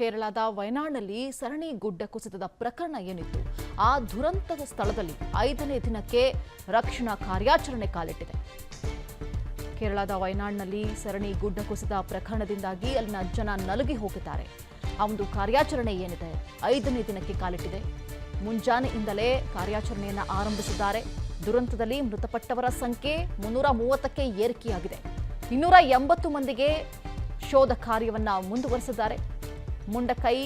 ಕೇರಳದ ವಯನಾಡ್ನಲ್ಲಿ ಸರಣಿ ಗುಡ್ಡ ಕುಸಿತದ ಪ್ರಕರಣ ಏನಿತ್ತು ಆ ದುರಂತದ ಸ್ಥಳದಲ್ಲಿ 5ನೇ ದಿನಕ್ಕೆ ರಕ್ಷಣಾ ಕಾರ್ಯಾಚರಣೆ ಕಾಲಿಟ್ಟಿದೆ. ಕೇರಳದ ವಯನಾಡ್ನಲ್ಲಿ ಸರಣಿ ಗುಡ್ಡ ಕುಸಿತ ಪ್ರಕರಣದಿಂದಾಗಿ ಅಲ್ಲಿನ ಜನ ನಲುಗಿ ಹೋಗಿದ್ದಾರೆ. ಆ ಒಂದು ಕಾರ್ಯಾಚರಣೆ ಏನಿದೆ 5ನೇ ದಿನಕ್ಕೆ ಕಾಲಿಟ್ಟಿದೆ. ಮುಂಜಾನೆಯಿಂದಲೇ ಕಾರ್ಯಾಚರಣೆಯನ್ನು ಆರಂಭಿಸಿದ್ದಾರೆ. ದುರಂತದಲ್ಲಿ ಮೃತಪಟ್ಟವರ ಸಂಖ್ಯೆ 330ಕ್ಕೆ ಏರಿಕೆಯಾಗಿದೆ. 280 ಮಂದಿಗೆ ಶೋಧ ಕಾರ್ಯವನ್ನು ಮುಂದುವರೆಸಿದ್ದಾರೆ. ಮುಂಡಕೈ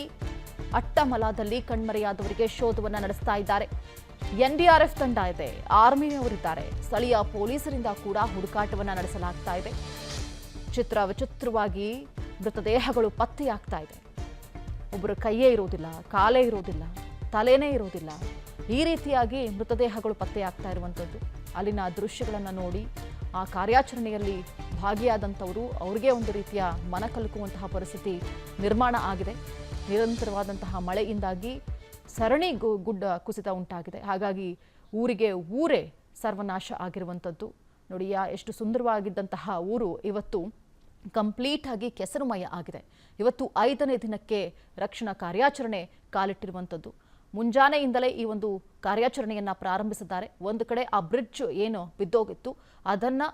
ಅಟ್ಟಮಲಾದಲ್ಲಿ ಕಣ್ಮರೆಯಾದವರಿಗೆ ಶೋಧವನ್ನು ನಡೆಸ್ತಾ ಇದ್ದಾರೆ. ಎನ್ಡಿಆರ್ಎಫ್ ತಂಡ ಇದೆ, ಆರ್ಮಿಯವರಿದ್ದಾರೆ, ಸ್ಥಳೀಯ ಪೊಲೀಸರಿಂದ ಕೂಡ ಹುಡುಕಾಟವನ್ನು ನಡೆಸಲಾಗ್ತಾ ಇದೆ. ವಿಚಿತ್ರವಾಗಿ ಮೃತದೇಹಗಳು ಪತ್ತೆಯಾಗ್ತಾ ಇದೆ. ಒಬ್ಬರ ಕೈಯೇ ಇರೋದಿಲ್ಲ, ಕಾಲೇ ಇರೋದಿಲ್ಲ, ತಲೆನೇ ಇರೋದಿಲ್ಲ. ಈ ರೀತಿಯಾಗಿ ಮೃತದೇಹಗಳು ಪತ್ತೆಯಾಗ್ತಾ ಇರುವಂಥದ್ದು. ಅಲ್ಲಿನ ದೃಶ್ಯಗಳನ್ನು ನೋಡಿ ಆ ಕಾರ್ಯಾಚರಣೆಯಲ್ಲಿ ಭಾಗಿಯಾದಂಥವರು ಅವರಿಗೆ ಒಂದು ರೀತಿಯ ಮನಕಲುಕುವಂತಹ ಪರಿಸ್ಥಿತಿ ನಿರ್ಮಾಣ ಆಗಿದೆ. ನಿರಂತರವಾದಂತಹ ಮಳೆಯಿಂದಾಗಿ ಸರಣಿ ಗುಡ್ಡ ಕುಸಿತ ಉಂಟಾಗಿದೆ. ಹಾಗಾಗಿ ಊರೇ ಸರ್ವನಾಶ ಆಗಿರುವಂಥದ್ದು. ನೋಡಿ, ಎಷ್ಟು ಸುಂದರವಾಗಿದ್ದಂತಹ ಊರು ಇವತ್ತು ಕಂಪ್ಲೀಟ್ ಆಗಿ ಕೆಸರುಮಯ ಆಗಿದೆ. ಇವತ್ತು 5ನೇ ದಿನಕ್ಕೆ ರಕ್ಷಣಾ ಕಾರ್ಯಾಚರಣೆ ಕಾಲಿಟ್ಟಿರುವಂಥದ್ದು. ಮುಂಜಾನೆಯಿಂದಲೇ ಈ ಒಂದು ಕಾರ್ಯಾಚರಣೆಯನ್ನು ಪ್ರಾರಂಭಿಸಿದ್ದಾರೆ. ಒಂದು ಕಡೆ ಆ ಬ್ರಿಡ್ಜ್ ಏನು ಬಿದ್ದೋಗಿತ್ತು ಅದನ್ನು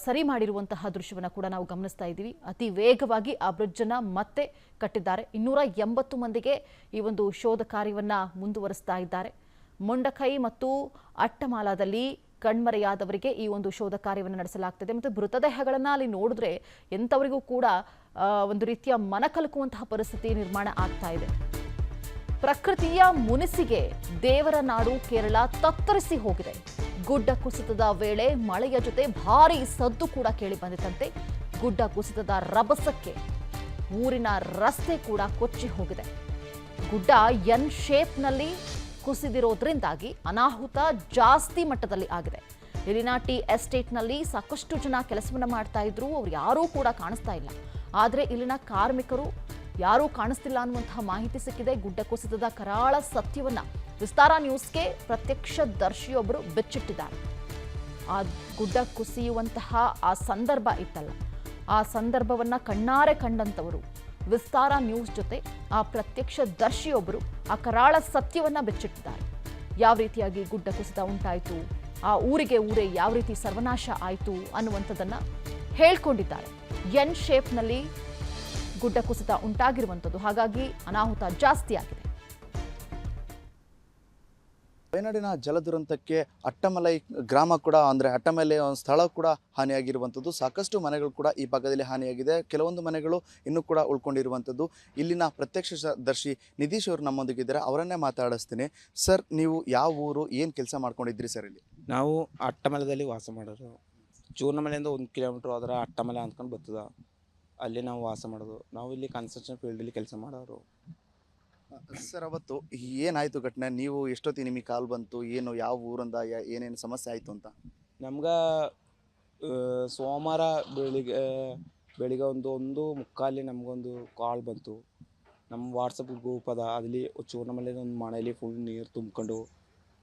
ಸರಿ ಮಾಡಿರುವಂತಹ ದೃಶ್ಯವನ್ನು ಕೂಡ ನಾವು ಗಮನಿಸ್ತಾ ಇದ್ದೀವಿ. ಅತಿ ವೇಗವಾಗಿ ಆ ಬ್ರಿಡ್ಜನ್ನು ಮತ್ತೆ ಕಟ್ಟಿದ್ದಾರೆ. 280 ಮಂದಿಗೆ ಈ ಒಂದು ಶೋಧ ಕಾರ್ಯವನ್ನು ಮುಂದುವರಿಸ್ತಾ ಇದ್ದಾರೆ. ಮುಂಡಕೈ ಮತ್ತು ಅಟ್ಟಮಾಲಾದಲ್ಲಿ ಕಣ್ಮರೆಯಾದವರಿಗೆ ಈ ಒಂದು ಶೋಧ ಕಾರ್ಯವನ್ನು ನಡೆಸಲಾಗ್ತದೆ. ಮತ್ತು ಮೃತದೇಹಗಳನ್ನು ಅಲ್ಲಿ ನೋಡಿದ್ರೆ ಎಂಥವರಿಗೂ ಕೂಡ ಒಂದು ರೀತಿಯ ಮನಕಲುಕುವಂತಹ ಪರಿಸ್ಥಿತಿ ನಿರ್ಮಾಣ ಆಗ್ತಾ ಇದೆ. ಪ್ರಕೃತಿಯ ಮುನಿಸಿಗೆ ದೇವರ ನಾಡು ಕೇರಳ ತತ್ತರಿಸಿ ಹೋಗಿದೆ. ಗುಡ್ಡ ಕುಸಿತದ ವೇಳೆ ಮಳೆಯ ಜೊತೆ ಭಾರೀ ಸದ್ದು ಕೂಡ ಕೇಳಿ ಬಂದಿತ್ತಂತೆ. ಗುಡ್ಡ ಕುಸಿತದ ರಭಸಕ್ಕೆ ಊರಿನ ರಸ್ತೆ ಕೂಡ ಕೊಚ್ಚಿ ಹೋಗಿದೆ. ಗುಡ್ಡ ಎನ್ ಶೇಪ್ನಲ್ಲಿ ಕುಸಿದಿರೋದ್ರಿಂದಾಗಿ ಅನಾಹುತ ಜಾಸ್ತಿ ಮಟ್ಟದಲ್ಲಿ ಆಗಿದೆ. ಇಲ್ಲಿನ ಟಿ ಎಸ್ಟೇಟ್ನಲ್ಲಿ ಸಾಕಷ್ಟು ಜನ ಕೆಲಸವನ್ನು ಮಾಡ್ತಾ ಇದ್ರು. ಅವ್ರು ಯಾರೂ ಕೂಡ ಕಾಣಿಸ್ತಾ ಇಲ್ಲ. ಆದರೆ ಇಲ್ಲಿನ ಕಾರ್ಮಿಕರು ಯಾರೂ ಕಾಣಿಸ್ತಿಲ್ಲ ಅನ್ನುವಂತಹ ಮಾಹಿತಿ ಸಿಕ್ಕಿದೆ. ಗುಡ್ಡ ಕುಸಿತದ ಕರಾಳ ಸತ್ಯವನ್ನ ವಿಸ್ತಾರ ನ್ಯೂಸ್ಗೆ ಪ್ರತ್ಯಕ್ಷದರ್ಶಿಯೊಬ್ಬರು ಬೆಚ್ಚಿಟ್ಟಿದ್ದಾರೆ. ಆ ಗುಡ್ಡ ಕುಸಿಯುವಂತಹ ಆ ಸಂದರ್ಭ ಇತ್ತಲ್ಲ, ಆ ಸಂದರ್ಭವನ್ನ ಕಣ್ಣಾರೆ ಕಂಡಂತವರು ವಿಸ್ತಾರ ನ್ಯೂಸ್ ಜೊತೆ ಆ ಪ್ರತ್ಯಕ್ಷದರ್ಶಿಯೊಬ್ಬರು ಆ ಕರಾಳ ಸತ್ಯವನ್ನ ಬೆಚ್ಚಿಟ್ಟಿದ್ದಾರೆ. ಯಾವ ರೀತಿಯಾಗಿ ಗುಡ್ಡ ಕುಸಿತ ಉಂಟಾಯಿತು, ಆ ಊರೇ ಯಾವ ರೀತಿ ಸರ್ವನಾಶ ಆಯಿತು ಅನ್ನುವಂಥದ್ದನ್ನ ಹೇಳ್ಕೊಂಡಿದ್ದಾರೆ. ಎನ್ ಶೇಪ್ನಲ್ಲಿ ಗುಡ್ಡ ಕುಸಿತ ಉಂಟಾಗಿರುವಂಥದ್ದು, ಹಾಗಾಗಿ ಅನಾಹುತ ಜಾಸ್ತಿ ಆಗಿದೆ. ವಯನಾಡಿನ ಜಲದುರಂತಕ್ಕೆ ಅಟ್ಟಮಲೈ ಗ್ರಾಮ ಕೂಡ ಅಂದರೆ ಅಟ್ಟಮಲೈ ಒಂದು ಸ್ಥಳ ಕೂಡ ಹಾನಿಯಾಗಿರುವಂಥದ್ದು. ಸಾಕಷ್ಟು ಮನೆಗಳು ಕೂಡ ಈ ಭಾಗದಲ್ಲಿ ಹಾನಿಯಾಗಿದೆ. ಕೆಲವೊಂದು ಮನೆಗಳು ಇನ್ನೂ ಕೂಡ ಉಳ್ಕೊಂಡಿರುವಂಥದ್ದು. ಇಲ್ಲಿನ ಪ್ರತ್ಯಕ್ಷದರ್ಶಿ ನಿಧೀಶ್ ಅವರು ನಮ್ಮೊಂದಿಗಿದ್ದಾರೆ. ಅವರನ್ನೇ ಮಾತಾಡಿಸ್ತೀನಿ. ಸರ್, ನೀವು ಯಾವ ಊರು, ಏನು ಕೆಲಸ ಮಾಡ್ಕೊಂಡಿದ್ರಿ ಸರ್ ಇಲ್ಲಿ? ನಾವು ಅಟ್ಟಮಲದಲ್ಲಿ ವಾಸ ಮಾಡೋದು. ಚೂರ್ನಮಲೆಯಿಂದ 1 ಕಿಲೋಮೀಟ್ರ್ ಹೋದ್ರೆ ಅಟ್ಟಮಲೆ ಅಂದ್ಕೊಂಡು ಬರ್ತದ. ಅಲ್ಲಿ ನಾವು ವಾಸ ಮಾಡೋದು. ನಾವು ಇಲ್ಲಿ ಕನ್ಸ್ಟ್ರಕ್ಷನ್ ಫೀಲ್ಡಲ್ಲಿ ಕೆಲಸ ಮಾಡೋರು. ಸರ್, ಅವತ್ತು ಏನಾಯಿತು ಘಟನೆ? ನೀವು ಎಷ್ಟೊತ್ತಿಗೆ ನಿಮಗೆ ಕಾಲ್ ಬಂತು? ಏನು, ಯಾವ ಊರಿಂದ ಏನೇನು ಸಮಸ್ಯೆ ಆಯಿತು ಅಂತ? ನಮ್ಗೆ ಸೋಮವಾರ ಬೆಳಿಗ್ಗೆ 1:15 ನಮಗೊಂದು ಕಾಲ್ ಬಂತು. ನಮ್ಮ ವಾಟ್ಸಪ್ ಗ್ರೂಪ್ ಅದ, ಅಲ್ಲಿ ಚೂರ್ನಮಲೆ ಒಂದು ಮನೆಯಲ್ಲಿ ಫುಲ್ ನೀರು ತುಂಬ್ಕೊಂಡು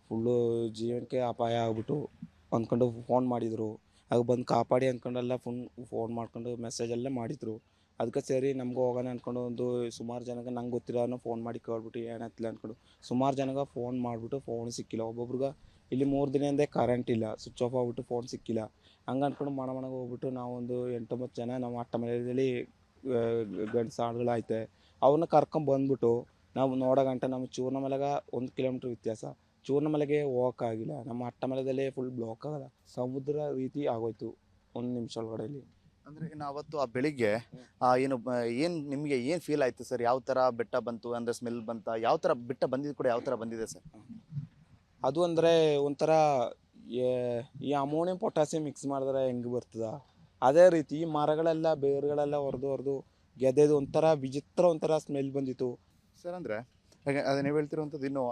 ಫುಲ್ಲು ಜೀವನಕ್ಕೆ ಅಪಾಯ ಆಗ್ಬಿಟ್ಟು ಅಂದ್ಕೊಂಡು ಫೋನ್ ಮಾಡಿದರು. ಆಗ ಬಂದು ಕಾಪಾಡಿ ಅಂದ್ಕೊಂಡೆಲ್ಲ ಫೋನ್ ಮಾಡ್ಕೊಂಡು ಮೆಸೇಜ್ ಎಲ್ಲ ಮಾಡಿದರು. ಅದಕ್ಕೆ ಸರಿ ನಮ್ಗೆ ಹೋಗೋಣ ಅಂದ್ಕೊಂಡು ಸುಮಾರು ಜನಕ್ಕೆ ನಂಗೆ ಗೊತ್ತಿರೋನು ಫೋನ್ ಮಾಡಿ ಕೇಳ್ಬಿಟ್ಟು ಏನಾಯ್ತಿಲ್ಲ ಅಂದ್ಕೊಂಡು ಸುಮಾರು ಜನಗೆ ಫೋನ್ ಮಾಡಿಬಿಟ್ಟು ಫೋನ್ ಸಿಕ್ಕಿಲ್ಲ. ಒಬ್ಬೊಬ್ರಿಗೆ ಇಲ್ಲಿ 3 ದಿನದಿಂದ ಕರೆಂಟ್ ಇಲ್ಲ, ಸ್ವಿಚ್ ಆಫ್ ಆಗಿಬಿಟ್ಟು ಫೋನ್ ಸಿಕ್ಕಿಲ್ಲ. ಹಂಗೆ ಅಂದ್ಕೊಂಡು ಮನೆಗೆ ಹೋಗ್ಬಿಟ್ಟು ನಾವು 8-9 ಜನ ನಮ್ಮ ಅಟ್ಟಮಲೆಯಲ್ಲಿ ಗಂಡಸಾಳುಗಳೈತೆ ಅವ್ರನ್ನ ಕರ್ಕೊಂಬಂದ್ಬಿಟ್ಟು ನಾವು ನೋಡೋ ಗಂಟೆ ನಮ್ಮ ಚೂರ್ನಮಲೆಗೆ 1 ಕಿಲೋಮೀಟ್ರ್ ವ್ಯತ್ಯಾಸ. ಚೂರ್ನಮಲೆಗೆ ಹೋಗೋಕ್ಕಾಗಿಲ್ಲ. ನಮ್ಮ ಅಟ್ಟಮಲೆದಲ್ಲೇ ಫುಲ್ ಬ್ಲಾಕ್ ಆಗಲ್ಲ, ಸಮುದ್ರ ರೀತಿ ಆಗೋಯ್ತು 1 ನಿಮಿಷ ಒಳಗಡೆಯಲ್ಲಿ. ಅಂದರೆ ಇನ್ನು ಅವತ್ತು ಆ ಬೆಳಿಗ್ಗೆ ಏನು ನಿಮಗೆ ಏನು ಫೀಲ್ ಆಯಿತು ಸರ್? ಯಾವ ಥರ ಬೆಟ್ಟ ಬಂತು ಅಂದರೆ ಸ್ಮೆಲ್ ಬಂತ? ಯಾವ ಥರ ಬೆಟ್ಟ ಬಂದಿದ್ದು ಕೂಡ ಯಾವ ಥರ ಬಂದಿದೆ ಸರ್? ಅದು ಅಂದರೆ ಒಂಥರ ಈ ಅಮೋನಿಯಂ ಪೊಟ್ಯಾಸಿಯಂ ಮಿಕ್ಸ್ ಮಾಡಿದ್ರೆ ಹೆಂಗೆ ಬರ್ತದ ಅದೇ ರೀತಿ ಮರಗಳೆಲ್ಲ ಬೇರುಗಳೆಲ್ಲ ಹೊರದು ಗೆದ್ದೆದು ಒಂಥರ ವಿಚಿತ್ರ ಒಂಥರ ಸ್ಮೆಲ್ ಬಂದಿತ್ತು ಸರ್. ಅಂದರೆ ಅದೇ ನೀವು ಹೇಳ್ತಿರುವಂಥದ್ದು, ಇನ್ನು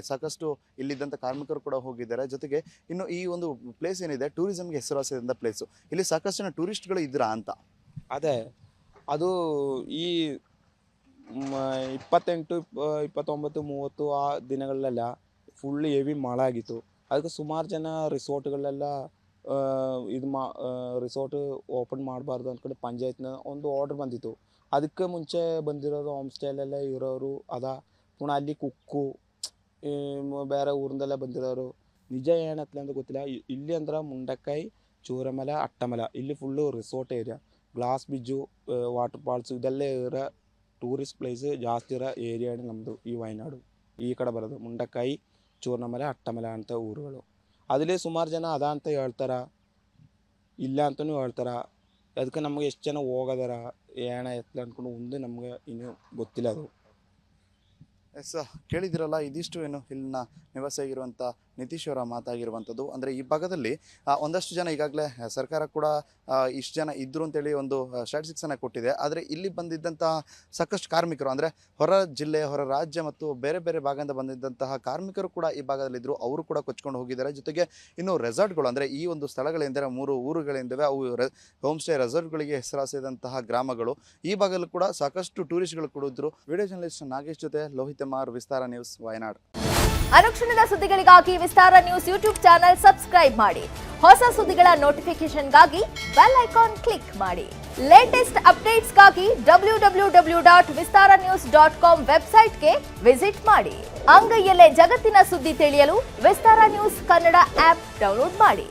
ಸಾಕಷ್ಟು ಇಲ್ಲಿದ್ದಂಥ ಕಾರ್ಮಿಕರು ಕೂಡ ಹೋಗಿದ್ದಾರೆ. ಜೊತೆಗೆ ಇನ್ನು ಈ ಒಂದು ಪ್ಲೇಸ್ ಏನಿದೆ ಟೂರಿಸಮ್ಗೆ ಹೆಸರುವಾಸಿಯಾದಂಥ ಪ್ಲೇಸು, ಇಲ್ಲಿ ಸಾಕಷ್ಟು ಜನ ಟೂರಿಸ್ಟ್ಗಳು ಇದ್ದೀರಾ ಅಂತ? ಅದೇ ಅದು ಈ 28, 29, 30 ಆ ದಿನಗಳಲ್ಲೆಲ್ಲ ಫುಲ್ ಹೆವಿ ಮಳೆ ಆಗಿತ್ತು. ಅದಕ್ಕೆ ಸುಮಾರು ಜನ ರಿಸೋರ್ಟ್ಗಳೆಲ್ಲ ರಿಸೋರ್ಟ್ ಓಪನ್ ಮಾಡಬಾರ್ದು ಅಂದ್ಕೊಂಡು ಪಂಚಾಯತ್ನ ಒಂದು ಆರ್ಡ್ರ್ ಬಂದಿತ್ತು. ಅದಕ್ಕೆ ಮುಂಚೆ ಬಂದಿರೋರು ಹೋಮ್ ಸ್ಟೇಲೆಲ್ಲ ಇರೋರು ಅದ ಪುನಃ ಅಲ್ಲಿ ಕುಕ್ಕು ಬೇರೆ ಊರಿಂದೆಲ್ಲ ಬಂದಿರೋರು. ನಿಜ ಏನತ್ಲೆ ಅಂತ ಗೊತ್ತಿಲ್ಲ. ಇಲ್ಲಿ ಅಂದ್ರೆ ಮುಂಡಕ್ಕಾಯಿ, ಚೂರಮಲ, ಅಟ್ಟಮಲ ಇಲ್ಲಿ full resort area, glass bridge, water falls ಇದೆಲ್ಲ ಇರೋ ಟೂರಿಸ್ಟ್ ಪ್ಲೇಸ್ ಜಾಸ್ತಿ ಇರೋ ಏರಿಯಾನೇ ನಮ್ಮದು ಈ ವಯನಾಡು. ಈ ಕಡೆ ಬರೋದು ಮುಂಡಕ್ಕಾಯಿ, ಚೂರ್ಣಮಲೆ, ಅಟ್ಟಮಲ ಅಂತ ಊರುಗಳು. ಅದರಲ್ಲಿ ಸುಮಾರು ಜನ ಅದ ಅಂತ ಹೇಳ್ತಾರೆ, ಇಲ್ಲ ಅಂತಲೂ ಹೇಳ್ತಾರೆ. ಅದಕ್ಕೆ ನಮಗೆ ಎಷ್ಟು ಜನ ಹೋಗೋದಾರ ಏಣ ಎತ್ತಲ ಅಂದ್ಕೊಂಡು ಒಂದು ನಮಗೆ ಇನ್ನೂ ಗೊತ್ತಿಲ್ಲ ಅದು. ಎಸ್, ಕೇಳಿದಿರಲ್ಲ, ಇದಿಷ್ಟು ಏನು ಇಲ್ಲಿನ ನಿವಾಸಿಯಾಗಿರುವಂಥ ನಿತೀಶ್ ಅವರ ಮಾತಾಗಿರುವಂಥದ್ದು. ಅಂದರೆ ಈ ಭಾಗದಲ್ಲಿ ಒಂದಷ್ಟು ಜನ ಈಗಾಗಲೇ ಸರ್ಕಾರ ಕೂಡ ಇಷ್ಟು ಜನ ಇದ್ದರು ಅಂತೇಳಿ ಒಂದು ಸ್ಟ್ಯಾಟಿಸ್ಟಿಕ್ಸನ್ನು ಕೊಟ್ಟಿದೆ. ಆದರೆ ಇಲ್ಲಿ ಬಂದಿದ್ದಂತಹ ಸಾಕಷ್ಟು ಕಾರ್ಮಿಕರು, ಅಂದರೆ ಹೊರ ಜಿಲ್ಲೆ, ಹೊರ ರಾಜ್ಯ ಮತ್ತು ಬೇರೆ ಬೇರೆ ಭಾಗದಿಂದ ಬಂದಿದ್ದಂತಹ ಕಾರ್ಮಿಕರು ಕೂಡ ಈ ಭಾಗದಲ್ಲಿದ್ದರು. ಅವರು ಕೂಡ ಕೊಚ್ಕೊಂಡು ಹೋಗಿದ್ದಾರೆ. ಜೊತೆಗೆ ಇನ್ನು ರೆಸಾರ್ಟ್ಗಳು, ಅಂದರೆ ಈ ಒಂದು ಸ್ಥಳಗಳೆಂದರೆ 3 ಊರುಗಳಿಂದವೆ. ಅವು ಹೋಮ್ ಸ್ಟೇ ರೆಸಾರ್ಟ್ಗಳಿಗೆ ಹೆಸರಾಸಿದಂತಹ ಗ್ರಾಮಗಳು. ಈ ಭಾಗದಲ್ಲೂ ಕೂಡ ಸಾಕಷ್ಟು ಟೂರಿಸ್ಟ್ಗಳು ಕೂಡ ಇದ್ದರು. ವಿಡಿಯೋ ಜರ್ನಲಿಸ್ಟ್ ನಾಗೇಶ್ ಜೊತೆ ಲೋಹಿತ್ ಎಮ್ಮಾರ್, ವಿಸ್ತಾರ ನ್ಯೂಸ್, ವಯನಾಡ್. ಅನುಕ್ಷಣದ ಸುದ್ದಿಗಳಿಗಾಗಿ ವಿಸ್ತಾರ ನ್ಯೂಸ್ ಯೂಟ್ಯೂಬ್ ಚಾನೆಲ್ ಸಬ್ಸ್ಕ್ರೈಬ್ ಮಾಡಿ. ಹೊಸ ಸುದ್ದಿಗಳ ನೋಟಿಫಿಕೇಶನ್ಗಾಗಿ ಬೆಲ್ ಐಕಾನ್ ಕ್ಲಿಕ್ ಮಾಡಿ. ಲೇಟೆಸ್ಟ್ ಅಪ್ಡೇಟ್ಸ್ಗಾಗಿ www.vistaranews.com ವೆಬ್ಸೈಟ್ಗೆ ವಿಸಿಟ್ ಮಾಡಿ. ಅಂಗೈಯಲ್ಲೇ ಜಗತ್ತಿನ ಸುದ್ದಿ ತಿಳಿಯಲು ವಿಸ್ತಾರ ನ್ಯೂಸ್ ಕನ್ನಡ ಆಪ್ ಡೌನ್ಲೋಡ್ ಮಾಡಿ.